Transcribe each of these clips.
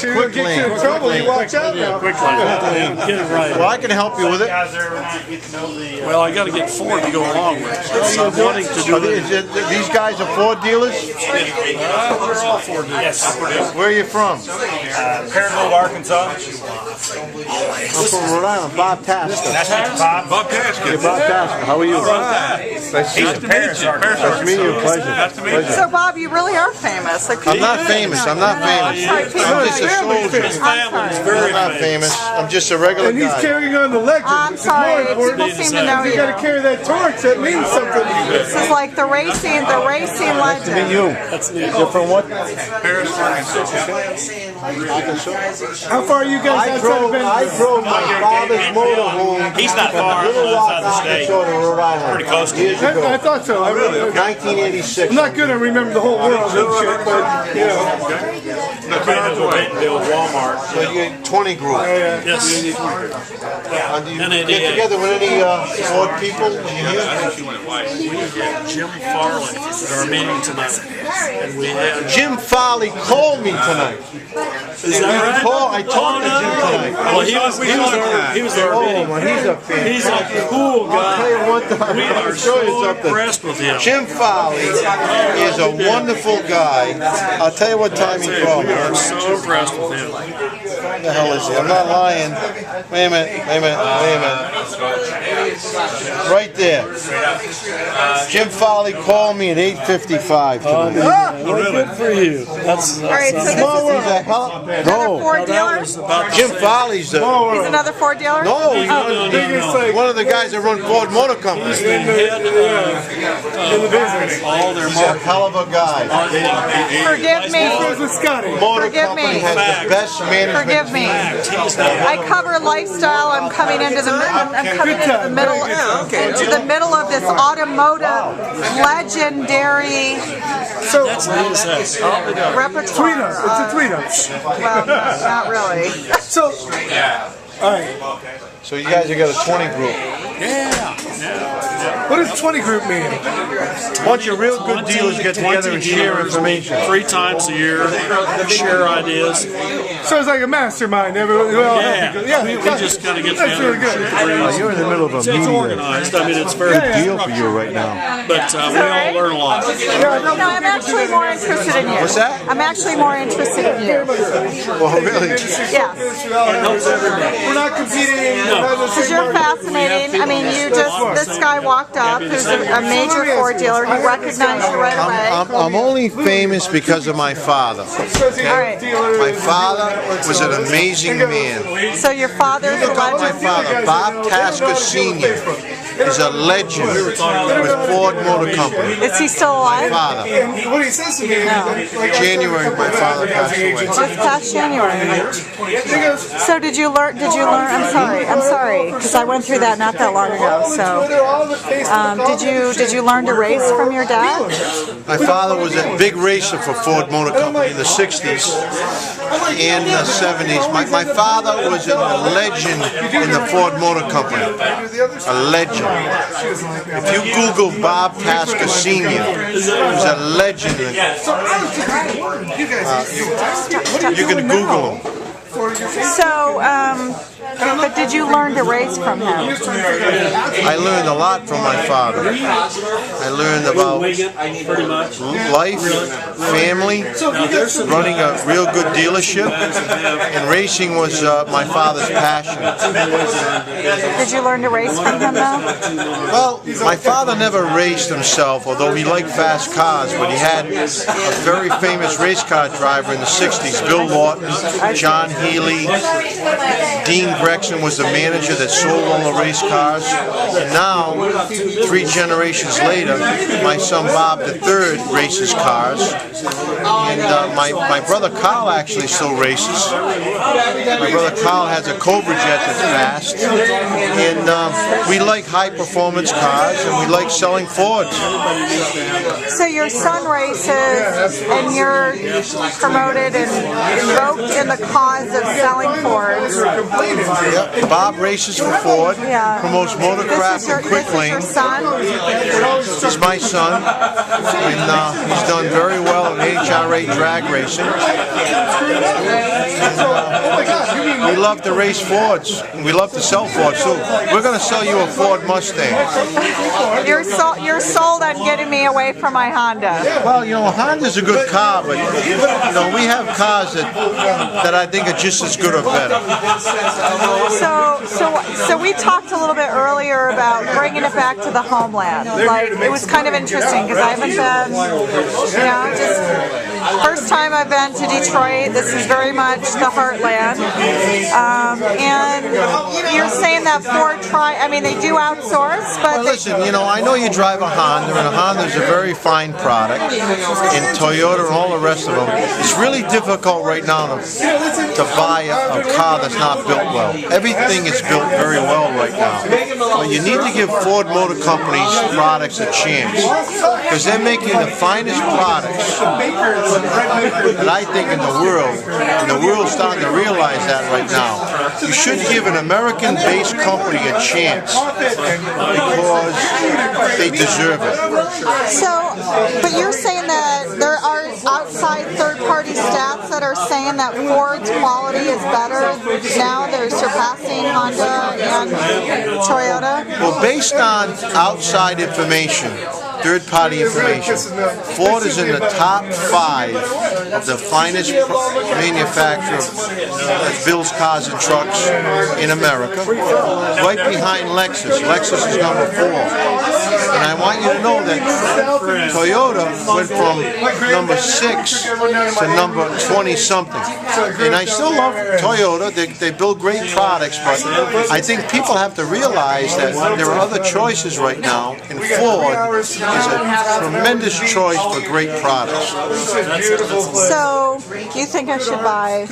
You're gonna get you in trouble. You watch out now. Quickly. Get it right. Well, I can help you with it. Well, I got to get Ford to go along with it. So I'm wanting to do These guys are Ford dealers? We're all Ford dealers. Yes. Where are you from? Paragould, Arkansas. I'm from Rhode Island, Bob Tasca. Nice to meet you, Bob. Bob Tasca. Hey, Bob Tasca, how are you? Nice to meet you. Nice to meet you. Pleasure. So, Bob, you really are famous. I'm not famous. I'm not famous. I'm just a soldier. I'm not famous. I'm just a regular And he's guy. carrying on the legend. I'm sorry. People seem to know You you. got to carry that torch. That means something. This is like the racing legend. You. You're from what? Paris, Arkansas. How far are you guys outside of I drove my father's motorhome. He's not far. Little Rock, Outside the state. Arkansas to Rhode Island. Pretty close to years ago. I thought so. I really. 1986. I'm not good at remembering the whole world and shit, but you know. Walmart. So you get 20 group. Yes. Do you get together with any Ford people when you here? Jim Farley at our meeting tonight. And we had Jim Farley called me tonight. Is that right? I talked to Jim tonight. Well, he was our Oh, meeting. man, he's a fan. He's a cool I'll tell guy. you one time. We I'll are show you so something. impressed with him. Jim Farley is a wonderful guy. I'll tell you what time he called me. We are so impressed with him. What the hell is he? I'm not lying. Wait a minute. Right there. Jim Farley called me at 8:55 tonight. Well, good for you. That's All right, so this is He's a hell. another No. Ford dealer. Jim Farley's the. He's another Ford dealer. No, he's one of the guys that run Ford Motor Company. He's in the business. All their a hell of a guy. Forgive me. With Scotty. Motor Forgive Company me. has the best management. Forgive me. I cover lifestyle. I'm coming into the middle of this automotive legendary repertoire. It's a tweet. Well, not really. So, all right. So you guys have got a 20 group. What does 20 group mean? A bunch of real good dealers get together and share information. 3 times a year, share ideas. So it's like a mastermind. Everyone, well, We just kind of get That's together really good. and shoot the breeze. You're in the middle of a It's meeting. organized. I mean, it's very Deal for you right now. but we all learn a lot. No, I'm actually more interested in you. What's that? I'm actually more interested in you. Well, really. Yes. We're not competing. Because you're fascinating. I mean, this guy walked up who's a major Ford dealer. He recognized you right away. I'm only famous because of my father. All right. My father was an amazing man. So your father's a My legend. father, Bob Tasca Sr., is a legend with Ford Motor Company. Is he still alive? Father. What he says to me, January, my father passed away. Just past January. So did you learn? I'm sorry, because I went through that not that long ago. So, did you learn to race from your dad? My father was a big racer for Ford Motor Company in the 60s and the 70s. My father was a legend in the Ford Motor Company. A legend. If you Google Bob Tasca Sr., he was a legend. You can Google him. So, but did you learn to race from him? I learned a lot from my father. I learned about life, family, running a real good dealership, and racing was my father's passion. Did you learn to race from him though? Well, my father never raced himself, although he liked fast cars, but he had a very famous race car driver in the 60s, Bill Lawton, John Healy, Dean Grexon was the manager that sold all the race cars. And now, 3 generations later, my son Bob III races cars. And my brother Carl actually still races. My brother Carl has a Cobra Jet that's fast. And we like high performance cars and we like selling Fords. So your son races and you're promoted and invoked in the cause years of selling Fords. Yep. Bob races for Ford, promotes motorcraft and quick lane. This is your son? He's my son, and he's done very well in HRA drag racing. We love to race Fords, and we love to sell Fords too. We're going to sell you a Ford Mustang. You're sold on getting me away from my Honda. Well, you know, Honda's a good car, but you know, we have cars that I think are just as good or better. So we talked a little bit earlier about bringing it back to the homeland. Like, it was kind of interesting because I haven't been, you know, just first time I've been to Detroit. This is very much the heartland. And you're saying that Ford I mean, they do outsource, but... Well, listen, you know, I know you drive a Honda, and a Honda is a very fine product, and Toyota and all the rest of them. It's really difficult right now to buy a car that's not built well. Everything is built very well right now. But you need to give Ford Motor Company's products a chance, because they're making the finest products that I think in the world, and the world's starting to realize that right now. You should give an American-based company a chance because they deserve it. So, but you're saying that there are outside third-party stats that are saying that Ford's quality is better now? They're surpassing Honda and Toyota? Well, based on outside information, third-party information, Ford is in the top 5 of the finest manufacturer that builds cars and trucks in America, right behind Lexus. Lexus is number 4. And I want you to know that Toyota went from number 6 to number 20-something. And I still love Toyota. They build great products, but I think people have to realize that there are other choices right now, and Ford is a tremendous choice for great products. So, you think I should buy?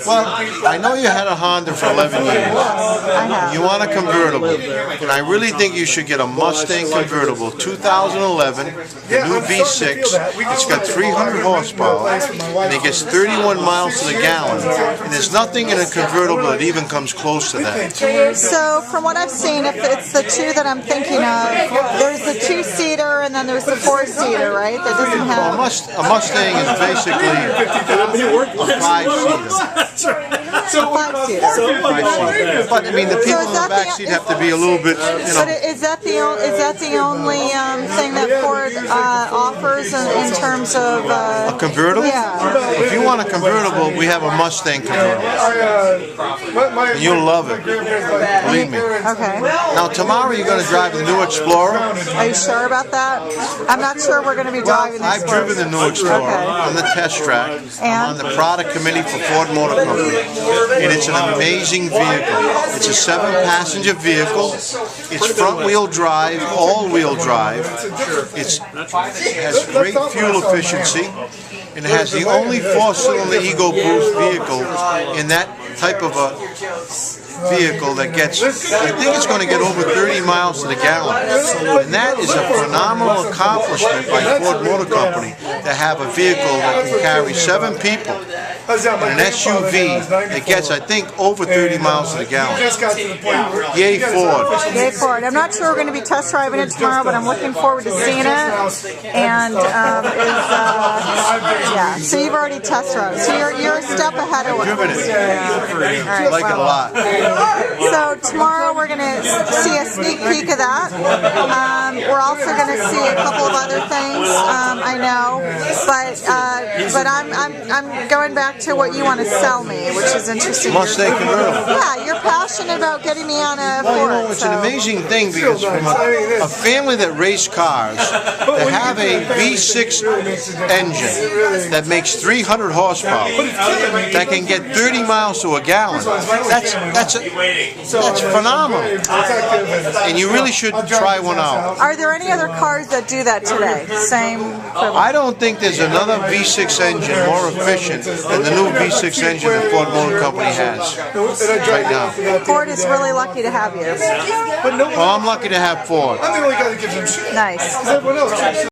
Well, I know you had a Honda for 11 years. I have. You want a convertible, and I really think you should get a Mustang convertible, 2011, the new V6. It's got 300 horsepower, and it gets 31 miles to the gallon. And there's nothing in a convertible that even comes close to that. So, from what I've seen, if it's the two that I'm thinking of, there's the 2-seater and then there's the 4-seater, right? That doesn't have... Well, a Mustang is basically a 5-seater. So 5-seater. But I mean, the people in the back seat have to be a little bit, you know. But is that the only thing that Ford offers in terms of a convertible? Yeah. If you want a convertible, we have a Mustang convertible. And you'll love it. Believe me. Okay. Now tomorrow you're going to drive the new Explorer. Are you sure about that? I'm not sure we're going to be driving this. I've driven the new Explorer on the test track. I'm on the product committee for Ford Motor Company. And it's an amazing vehicle. It's a 7-passenger vehicle. It's front-wheel drive, all-wheel drive. It has great fuel efficiency. And it has the only 4-cylinder Ego Boost vehicle in that type of a vehicle that gets, I think it's going to get over 30 miles to the gallon. And that is a phenomenal accomplishment by Ford Motor Company to have a vehicle that can carry 7 people. And an SUV that gets, I think, over 30 miles to the gallon. Yay, Ford. Yay, Ford. I'm not sure we're going to be test driving it tomorrow, but I'm looking forward to seeing it. And yeah, so you've already test drove. So you're a step ahead of it. Driven it. Yeah. I like it a lot. So tomorrow we're going to see a sneak peek of that. We're also going to see a couple of other things. I know, but I'm going back to what you want to sell me, which is interesting. Mustang convertible. Yeah, you're passionate about getting me on a Ford. Well, you know, it's an amazing thing because from a family that raced cars, to have a V6 engine that makes 300 horsepower, that can get 30 miles to a gallon, that's phenomenal. And you really should try one out. Are there any other cars that do that today? Same equivalent? I don't think there's another V6 engine more efficient than the new V6 engine that Ford Motor Company has right now. Ford is really lucky to have you. Well, I'm lucky to have Ford. Nice.